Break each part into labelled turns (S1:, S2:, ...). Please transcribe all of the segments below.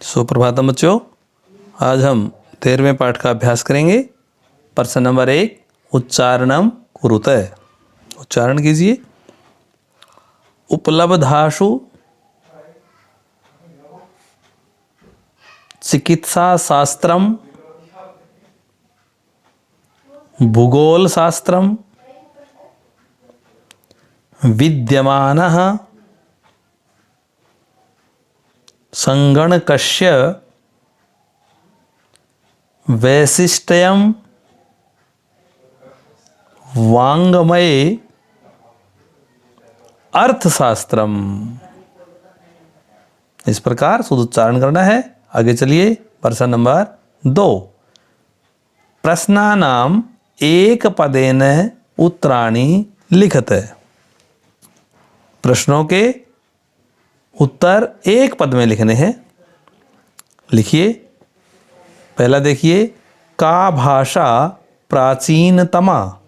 S1: सुप्रभातम बच्चों, आज हम 13वें पाठ का अभ्यास करेंगे। प्रश्न नंबर 1, उच्चारणम कुरुते। उच्चारण कीजिए। उपलब्धाशु चिकित्सा शास्त्रम भूगोल शास्त्रम विद्यमानः संगणकस्य वैशिष्ट्यं वाङ्मये अर्थशास्त्रम। इस प्रकार शुद्ध उच्चारण करना है। आगे चलिए। प्रश्न नंबर 2, प्रश्नानाम एक पदेन उत्तराणि लिखत। प्रश्नों के उत्तर एक पद में लिखने हैं। लिखिए। पहला देखिए, का भाषा प्राचीनतमा,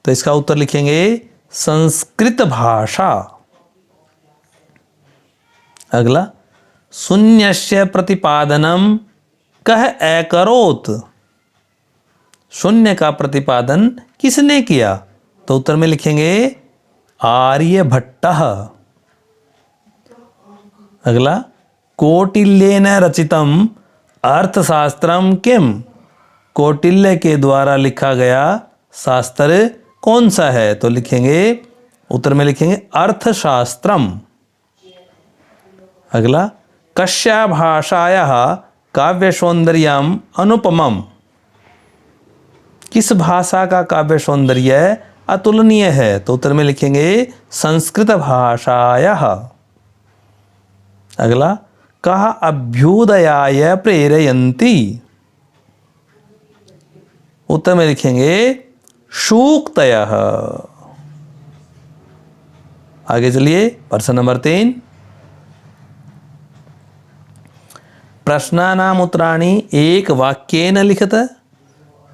S1: तो इसका उत्तर लिखेंगे संस्कृत भाषा। अगला, शून्यस्य प्रतिपादनम कह अकरोत्, शून्य का प्रतिपादन किसने किया, तो उत्तर में लिखेंगे आर्यभट्टः। अगला, कौटिल्येन रचितम अर्थशास्त्रम किम, कौटिल्य के द्वारा लिखा गया शास्त्र कौन सा है, तो लिखेंगे उत्तर में लिखेंगे अर्थशास्त्रम। अगला, कस्या भाषायाः काव्य सौंदर्यम अनुपमम, किस भाषा का काव्य सौंदर्य अतुलनीय है, तो उत्तर में लिखेंगे संस्कृत भाषायाः। अगला, कहा अभ्युदयाय प्रेरयन्ति, उत्तर में लिखेंगे सूक्तयः। आगे चलिए। प्रश्न नंबर 3, प्रश्नानाम उत्तराणि एक वाक्येन लिखत।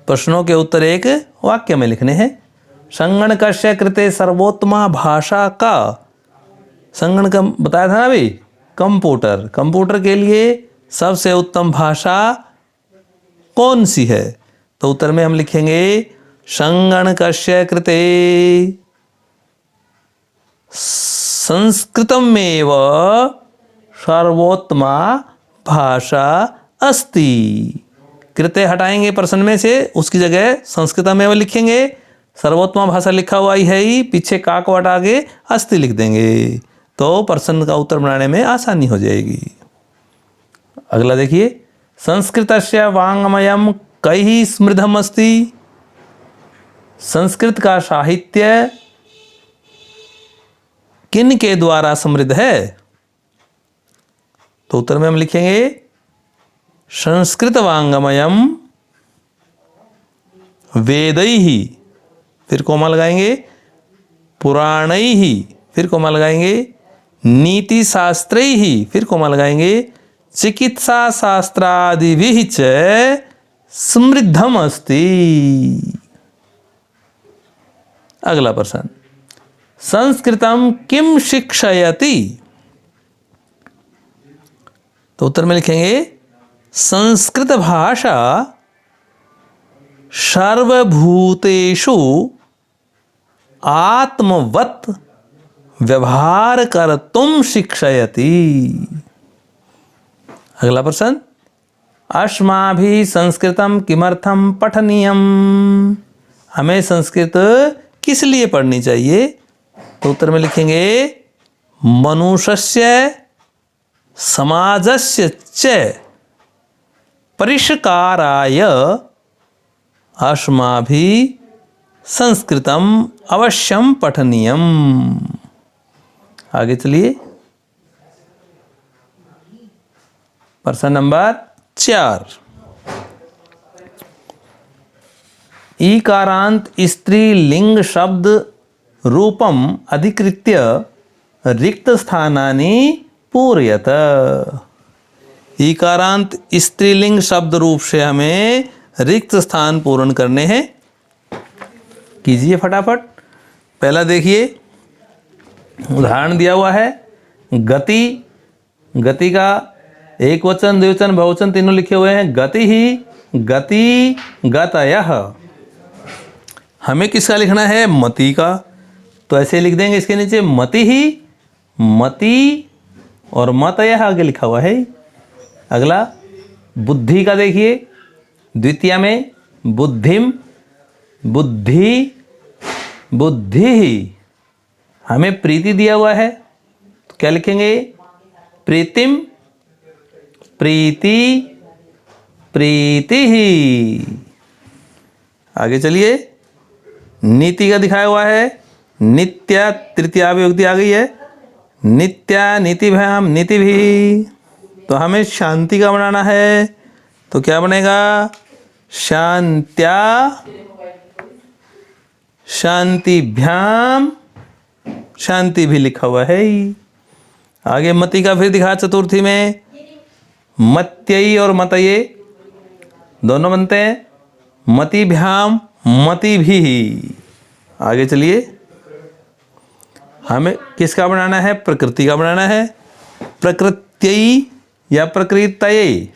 S1: प्रश्नों के उत्तर एक वाक्य में लिखने हैं। संगणकस्य कृते सर्वोत्तमा भाषा का, संगणक बताया था ना अभी, कंप्यूटर, कंप्यूटर के लिए सबसे उत्तम भाषा कौन सी है, तो उत्तर में हम लिखेंगे संगणकस्य कृते संस्कृतमेव सर्वोत्तमा भाषा अस्ति। कृते हटाएंगे प्रश्न में से, उसकी जगह संस्कृतमेव लिखेंगे। सर्वोत्तमा भाषा लिखा हुआ ही है ही, पीछे का को हटा के अस्ति लिख देंगे, तो प्रश्न का उत्तर बनाने में आसानी हो जाएगी। अगला देखिए, संस्कृतस्य वाङ्मयम् कैः समृद्धम् अस्ति, संस्कृत का साहित्य किन के द्वारा समृद्ध है, तो उत्तर में हम लिखेंगे संस्कृत वाङ्मयम् वेदैः, फिर कोमा लगाएंगे, पुराणैः, फिर कोमा लगाएंगे, नीति शास्त्रैः, फिर कोमा लगाएंगे, चिकित्सा शास्त्रादिभिः च समृद्धम् अस्ति। अगला प्रश्न, संस्कृतम किम शिक्षयति, तो उत्तर में लिखेंगे संस्कृत भाषा सर्वभूतेषु आत्मवत् व्यवहार कर्तुम शिक्षयति। अगला प्रश्न, अस्माभिः संस्कृतम किमर्थम पठनीयम, हमें संस्कृत किस लिए पढ़नी चाहिए, तो उत्तर में लिखेंगे मनुष्यस्य समाजस्य च परिष्काराय अस्माभिः संस्कृतम अवश्यम पठनीयम। आगे चलिए। प्रश्न नंबर 4, ईकारांत स्त्रीलिंग शब्द रूपम अधिकृत्य रिक्त स्थानानि पूरयत। ईकारांत स्त्रीलिंग शब्द रूप से हमें रिक्त स्थान पूर्ण करने हैं। कीजिए फटाफट। पहला देखिए, उदाहरण दिया हुआ है, गति, गति का एक वचन, द्विवचन, बहुवचन तीनों लिखे हुए हैं। गति ही, गति, गतयः। हमें किसका लिखना है? मति का। तो ऐसे लिख देंगे इसके नीचे मति ही, मति और मतयः आगे लिखा हुआ है। अगला बुद्धि का देखिए, द्वितीय में बुद्धिम, बुद्धि, बुद्धि ही। हमें प्रीति दिया हुआ है तो क्या लिखेंगे? प्रीतिम, प्रीति, प्रीति ही। आगे चलिए, नीति का दिखाया हुआ है, नित्य, तृतीया विभक्ति आ गई है। नित्या, नीतिभ्याम, नीति भी। तो हमें शांति का बनाना है तो क्या बनेगा? शांत्या, शांतिभ्याम, शांति भी लिखा हुआ है। आगे मति का फिर दिखा चतुर्थी में, मत्यई और मतये दोनों बनते हैं। मतिभ्याम, मति भी। आगे चलिए, हमें किसका बनाना है? प्रकृति का बनाना है। प्रकृत्यई या प्रकृतये,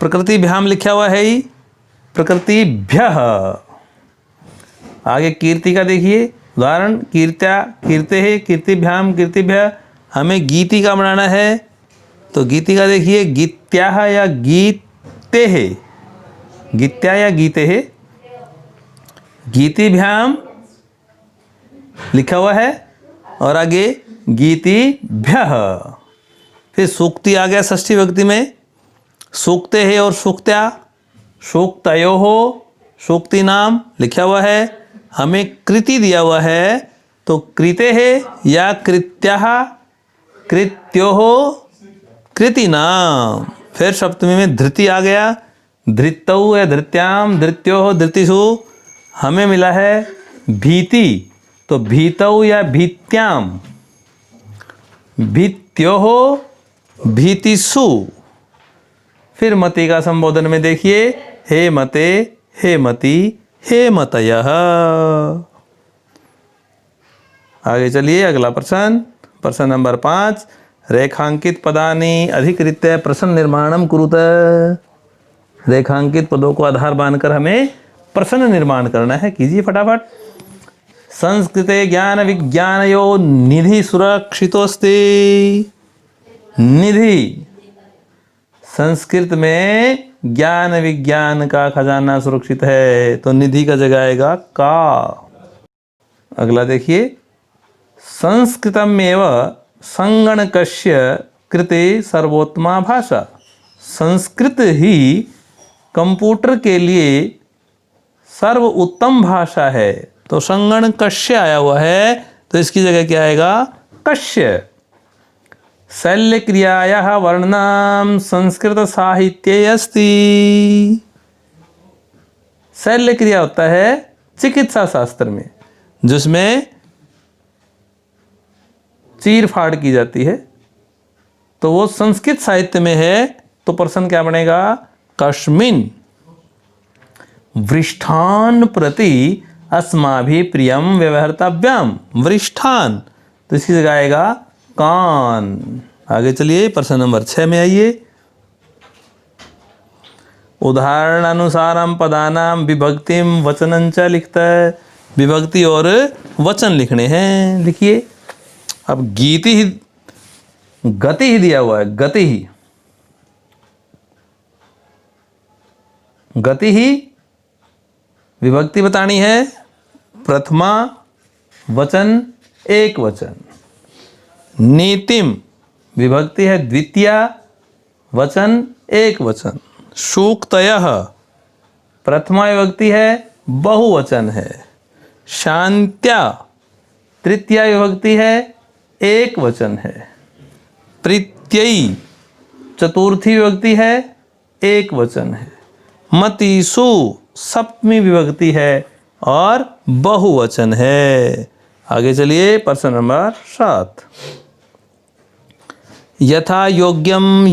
S1: प्रकृतिभ्याम लिखा हुआ है ही, प्रकृतिभ्यः। आगे कीर्ति का देखिए, उदाहरण कीर्त्या, कीर्ते, कीर्तिभ्याम, कीर्तिभ्य। हमें गीति का बनाना है तो गीति का देखिए, गीत्याः या गीते है, गीत्या या गीते है। गीतिभ्याम लिखा हुआ है और आगे गीतिभ्यः। फिर सूक्ति आ गया षष्ठी विभक्ति में, सूक्ते है और सूक्त्या, सूक्तयो हो, सूक्ति नाम लिखा हुआ है। हमें कृति दिया हुआ है तो कृते है या कृत्याः, कृत्यो हो, कृति नाम। फिर सप्तमी में धृति आ गया, धृतौ या धृत्याम, धृत्यो हो, धृतिषु। हमें मिला है भीति तो भीतौ या भीत्याम, भीत्यो हो, भीतिषु। फिर मति का संबोधन में देखिए, हे मते, हे मति, हे मतयः। आगे चलिए, अगला प्रश्न, प्रश्न नंबर 5। रेखांकित पदानि अधिकृत्य प्रश्न निर्माणम कुरुत। रेखांकित पदों को आधार बांधकर हमें प्रश्न निर्माण करना है। कीजिए फटाफट। संस्कृते ज्ञान विज्ञानयो निधि सुरक्षितोस्ति। निधि, संस्कृत में ज्ञान विज्ञान का खजाना सुरक्षित है तो निधि का जगह आएगा का। अगला देखिए, संस्कृतम एव संगणकस्य कृते सर्वोत्तमा भाषा। संस्कृत ही कंप्यूटर के लिए सर्वोत्तम भाषा है तो संगणकस्य आया हुआ है तो इसकी जगह क्या आएगा? कस्य। शल्य क्रियायाः वर्णनम संस्कृत साहित्ये अस्ति। शल्य क्रिया होता है चिकित्सा शास्त्र में, जिसमें चीर फाड़ की जाती है, तो वो संस्कृत साहित्य में है। तो प्रश्न क्या बनेगा? कस्मिन् वृष्ठान प्रति अस्माभिः प्रियम व्यवहर्तव्यम। वृष्ठान, तो इसकी जगह आएगा कान। आगे चलिए, प्रश्न नंबर 6 में आइए। उदाहरणानुसारम पदानाम विभक्तिम वचनंच लिखता है। विभक्ति और वचन लिखने हैं। लिखिए। अब गीति ही, गति ही दिया हुआ है, गति ही, गति ही विभक्ति बतानी है। प्रथमा वचन एक वचन। नीतिम विभक्ति है द्वितीया, वचन एक वचन। सूक्तयः प्रथमा विभक्ति है, बहुवचन है। शांत्या तृतीया विभक्ति है, एक वचन है। प्रीत्यई चतुर्थी विभक्ति है, एक वचन है। मतिषु सप्तमी विभक्ति है और बहुवचन है। आगे चलिए, प्रश्न नंबर 7। यथा योग्यम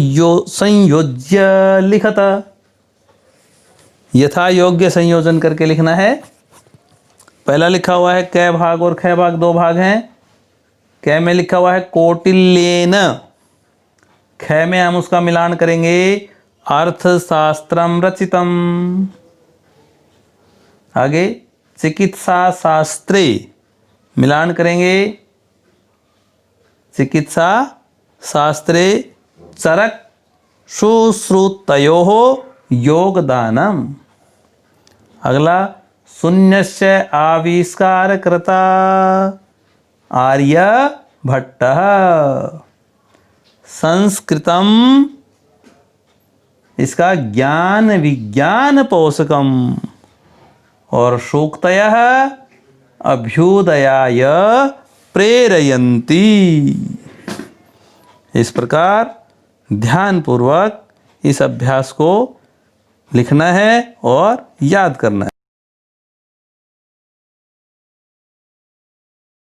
S1: संयोज्य लिखत। यथा योग्य संयोजन करके लिखना है। पहला लिखा हुआ है कै भाग और ख भाग, दो भाग हैं। कै में लिखा हुआ है कौटिल्येन, ख में हम उसका मिलान करेंगे अर्थशास्त्रम रचितम। आगे चिकित्सा शास्त्रे मिलान करेंगे चिकित्सा शास्त्रे चरक शुश्रुतयोः योगदानम। अगला शून्यस्य आविष्कारकर्ता आर्यभट्टः। संस्कृतम इसका ज्ञान विज्ञान पोषकम और सूक्तयः अभ्युदयाय प्रेरयन्ति। इस प्रकार ध्यानपूर्वक इस अभ्यास को लिखना है और याद करना है।